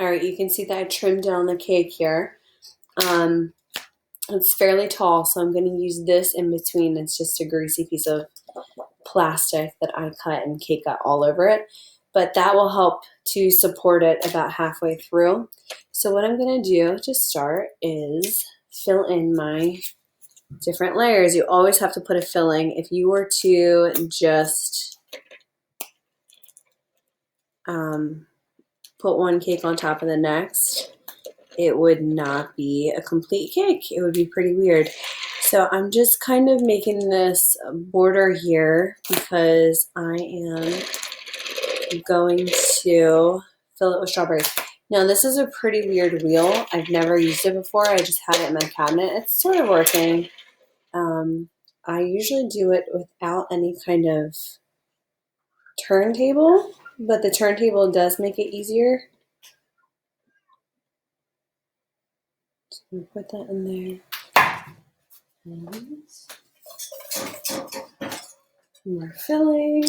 All right, you can see that I trimmed down the cake here. It's fairly tall, so I'm going to use this in between. It's just a greasy piece of plastic that I cut and cake got all over it. But that will help to support it about halfway through. So what I'm going to do to start is fill in my different layers. You always have to put a filling. If you were to just put one cake on top of the next, it would not be a complete cake. It would be pretty weird. So I'm just kind of making this border here because I am going to fill it with strawberries. Now this is a pretty weird wheel. I've never used it before. I just had it in my cabinet. It's sort of working. I usually do it without any kind of turntable, but the turntable does make it easier. Put that in there. And more filling.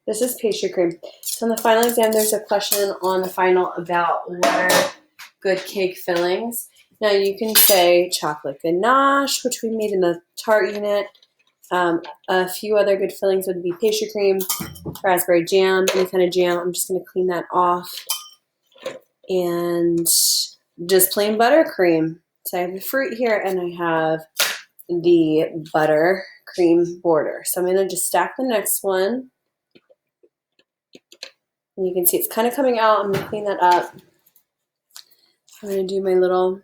This is pastry cream. So in the final exam, there's a question on the final about what are good cake fillings. Now you can say chocolate ganache, which we made in the tart unit. A few other good fillings would be pastry cream, raspberry jam, any kind of jam. I'm just going to clean that off. And just plain buttercream. So I have the fruit here and I have the buttercream border. So I'm going to just stack the next one. And you can see it's kind of coming out. I'm going to clean that up. I'm going to do my little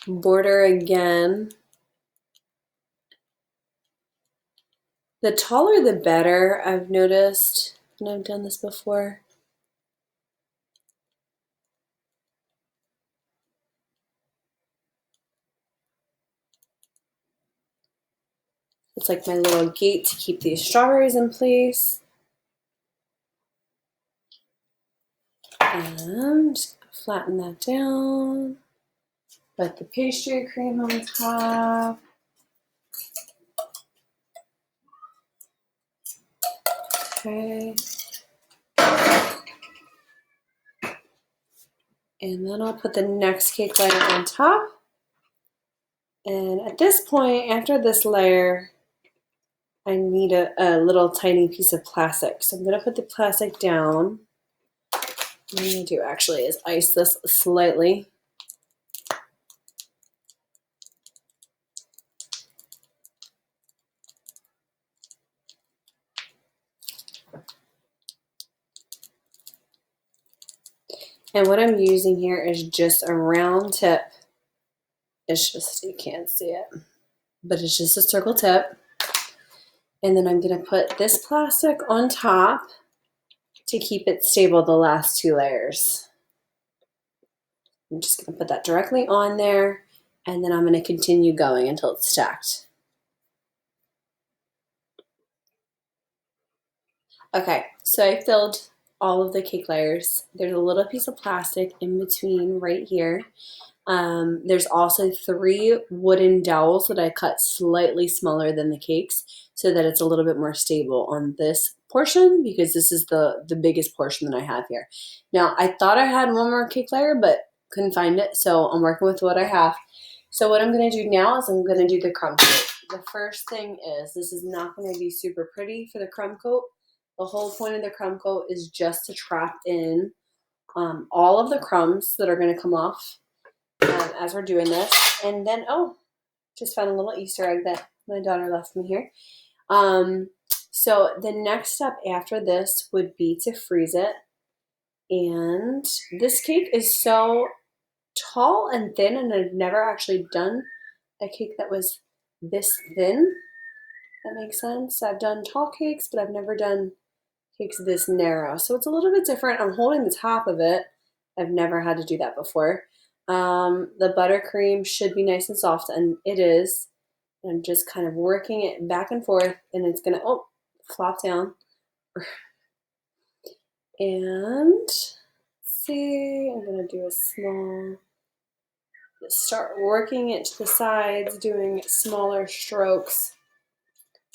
border again. The taller the better, I've noticed, and I've done this before. It's like my little gate to keep these strawberries in place. And just flatten that down. Put the pastry cream on top. Okay. And then I'll put the next cake layer on top. And at this point, after this layer, I need a little tiny piece of plastic. So I'm going to put the plastic down. What I'm going to do actually is ice this slightly. And what I'm using here is just a round tip. It's just, you can't see it, but it's just a circle tip. And then I'm going to put this plastic on top to keep it stable the last two layers. I'm just going to put that directly on there, and then I'm going to continue going until it's stacked. Okay, so I filled all of the cake layers. There's a little piece of plastic in between right here. There's also 3 wooden dowels that I cut slightly smaller than the cakes so that it's a little bit more stable on this portion, because this is the biggest portion that I have here. Now, I thought I had one more cake layer, but couldn't find it, so I'm working with what I have. So what I'm going to do now is I'm going to do the crumb coat. The first thing is, this is not going to be super pretty for the crumb coat. The whole point of the crumb coat is just to trap in all of the crumbs that are going to come off as we're doing this. And then, oh, just found a little Easter egg that my daughter left me here. So the next step after this would be to freeze it. And this cake is so tall and thin, and I've never actually done a cake that was this thin. That makes sense. I've done tall cakes, but I've never done cakes this narrow. So it's a little bit different. I'm holding the top of it. I've never had to do that before. The buttercream should be nice and soft, and it is. I'm just kind of working it back and forth, and it's gonna flop down. And see, I'm gonna do a small. Start working it to the sides, doing smaller strokes.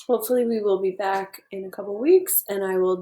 Hopefully, we will be back in a couple weeks, and I will